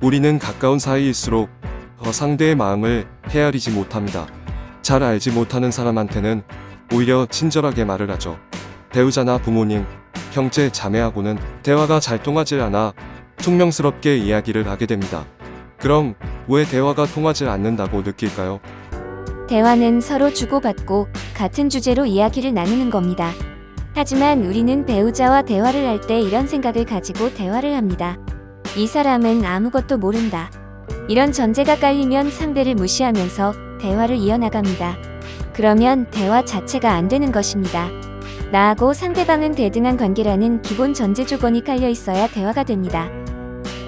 우리는 가까운 사이일수록 더 상대의 마음을 헤아리지 못합니다. 잘 알지 못하는 사람한테는 오히려 친절하게 말을 하죠. 배우자나 부모님, 형제, 자매하고는 대화가 잘 통하지 않아 퉁명스럽게 이야기를 하게 됩니다. 그럼 왜 대화가 통하지 않는다고 느낄까요? 대화는 서로 주고받고 같은 주제로 이야기를 나누는 겁니다. 하지만 우리는 배우자와 대화를 할 때 이런 생각을 가지고 대화를 합니다. 이 사람은 아무것도 모른다. 이런 전제가 깔리면 상대를 무시하면서 대화를 이어나갑니다. 그러면 대화 자체가 안 되는 것입니다. 나하고 상대방은 대등한 관계라는 기본 전제 조건이 깔려 있어야 대화가 됩니다.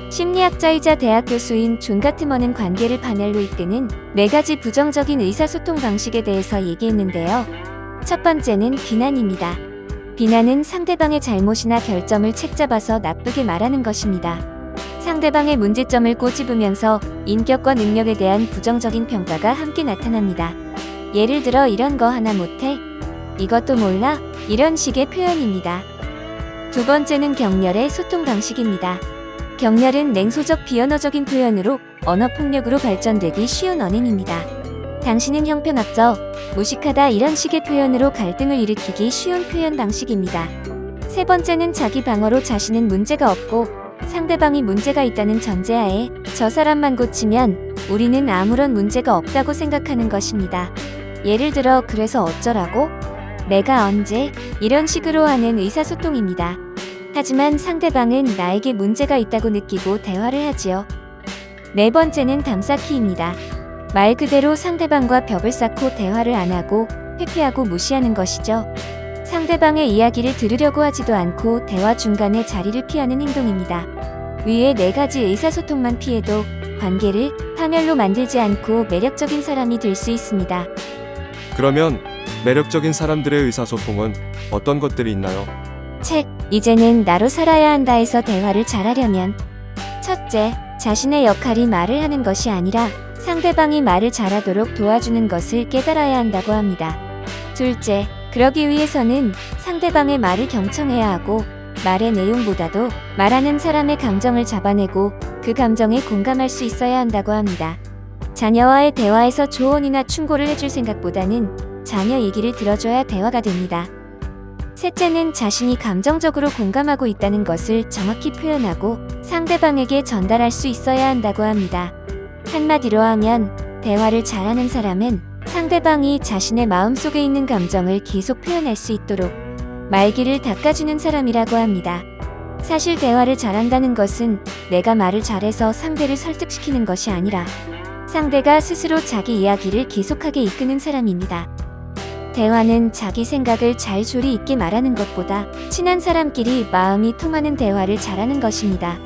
심리학자이자 대학 교수인 존 가트먼은 관계를 파멸로 이끄는 4가지 부정적인 의사소통 방식에 대해서 얘기했는데요. 첫 번째는 비난입니다. 비난은 상대방의 잘못이나 결점을 책잡아서 나쁘게 말하는 것입니다. 상대방의 문제점을 꼬집으면서 인격과 능력에 대한 부정적인 평가가 함께 나타납니다. 예를 들어 이런 거 하나 못해? 이것도 몰라? 이런 식의 표현입니다. 두 번째는 격렬의 소통 방식입니다. 격렬은 냉소적 비언어적인 표현으로 언어폭력으로 발전되기 쉬운 언행입니다. 당신은 형편없죠? 무식하다 이런 식의 표현으로 갈등을 일으키기 쉬운 표현 방식입니다. 세 번째는 자기 방어로 자신은 문제가 없고 상대방이 문제가 있다는 전제하에 저 사람만 고치면 우리는 아무런 문제가 없다고 생각하는 것입니다. 예를 들어 그래서 어쩌라고? 내가 언제? 이런 식으로 하는 의사소통입니다. 하지만 상대방은 나에게 문제가 있다고 느끼고 대화를 하지요. 네 번째는 담쌓기입니다. 말 그대로 상대방과 벽을 쌓고 대화를 안 하고 회피하고 무시하는 것이죠. 상대방의 이야기를 들으려고 하지도 않고 대화 중간에 자리를 피하는 행동입니다. 위의 4가지 의사소통만 피해도 관계를 파멸로 만들지 않고 매력적인 사람이 될 수 있습니다. 그러면 매력적인 사람들의 의사소통은 어떤 것들이 있나요? 책, 이제는 나로 살아야 한다에서 대화를 잘하려면 첫째, 자신의 역할이 말을 하는 것이 아니라 상대방이 말을 잘하도록 도와주는 것을 깨달아야 한다고 합니다. 둘째, 그러기 위해서는 상대방의 말을 경청해야 하고 말의 내용보다도 말하는 사람의 감정을 잡아내고 그 감정에 공감할 수 있어야 한다고 합니다. 자녀와의 대화에서 조언이나 충고를 해줄 생각보다는 자녀 얘기를 들어줘야 대화가 됩니다. 셋째는 자신이 감정적으로 공감하고 있다는 것을 정확히 표현하고 상대방에게 전달할 수 있어야 한다고 합니다. 한마디로 하면 대화를 잘하는 사람은 상대방이 자신의 마음속에 있는 감정을 계속 표현할 수 있도록 말귀를 닦아주는 사람이라고 합니다. 사실 대화를 잘한다는 것은 내가 말을 잘해서 상대를 설득시키는 것이 아니라 상대가 스스로 자기 이야기를 계속하게 이끄는 사람입니다. 대화는 자기 생각을 잘 조리 있게 말하는 것보다 친한 사람끼리 마음이 통하는 대화를 잘하는 것입니다.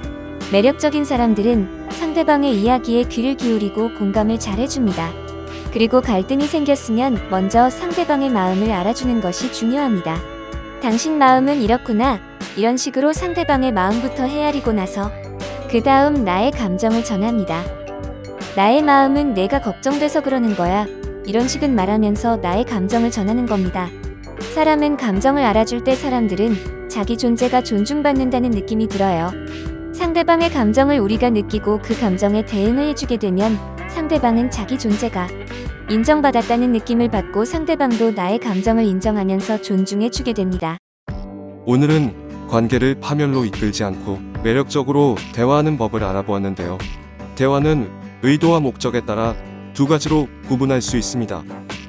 매력적인 사람들은 상대방의 이야기에 귀를 기울이고 공감을 잘해줍니다. 그리고 갈등이 생겼으면 먼저 상대방의 마음을 알아주는 것이 중요합니다. 당신 마음은 이렇구나. 이런 식으로 상대방의 마음부터 헤아리고 나서 그 다음 나의 감정을 전합니다. 나의 마음은 내가 걱정돼서 그러는 거야. 이런 식은 말하면서 나의 감정을 전하는 겁니다. 사람은 감정을 알아줄 때 사람들은 자기 존재가 존중받는다는 느낌이 들어요. 상대방의 감정을 우리가 느끼고 그 감정에 대응을 해주게 되면 상대방은 자기 존재가 인정받았다는 느낌을 받고 상대방도 나의 감정을 인정하면서 존중해주게 됩니다. 오늘은 관계를 파멸로 이끌지 않고 매력적으로 대화하는 법을 알아보았는데요. 대화는 의도와 목적에 따라 2가지로 구분할 수 있습니다.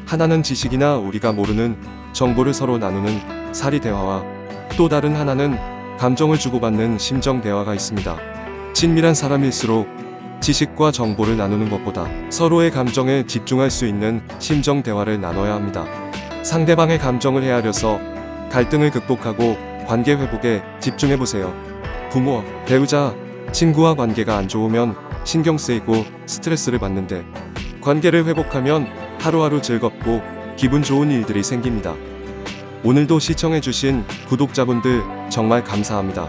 하나는 지식이나 우리가 모르는 정보를 서로 나누는 사리 대화와 또 다른 하나는 감정을 주고받는 심정 대화가 있습니다. 친밀한 사람일수록 지식과 정보를 나누는 것보다 서로의 감정에 집중할 수 있는 심정 대화를 나눠야 합니다. 상대방의 감정을 헤아려서 갈등을 극복하고 관계 회복에 집중해보세요. 부모, 배우자, 친구와 관계가 안 좋으면 신경 쓰이고 스트레스를 받는데 관계를 회복하면 하루하루 즐겁고 기분 좋은 일들이 생깁니다. 오늘도 시청해주신 구독자분들 정말 감사합니다.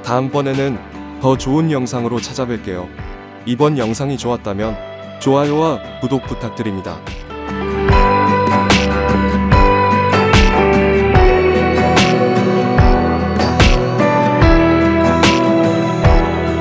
다음번에는 더 좋은 영상으로 찾아뵐게요. 이번 영상이 좋았다면 좋아요와 구독 부탁드립니다.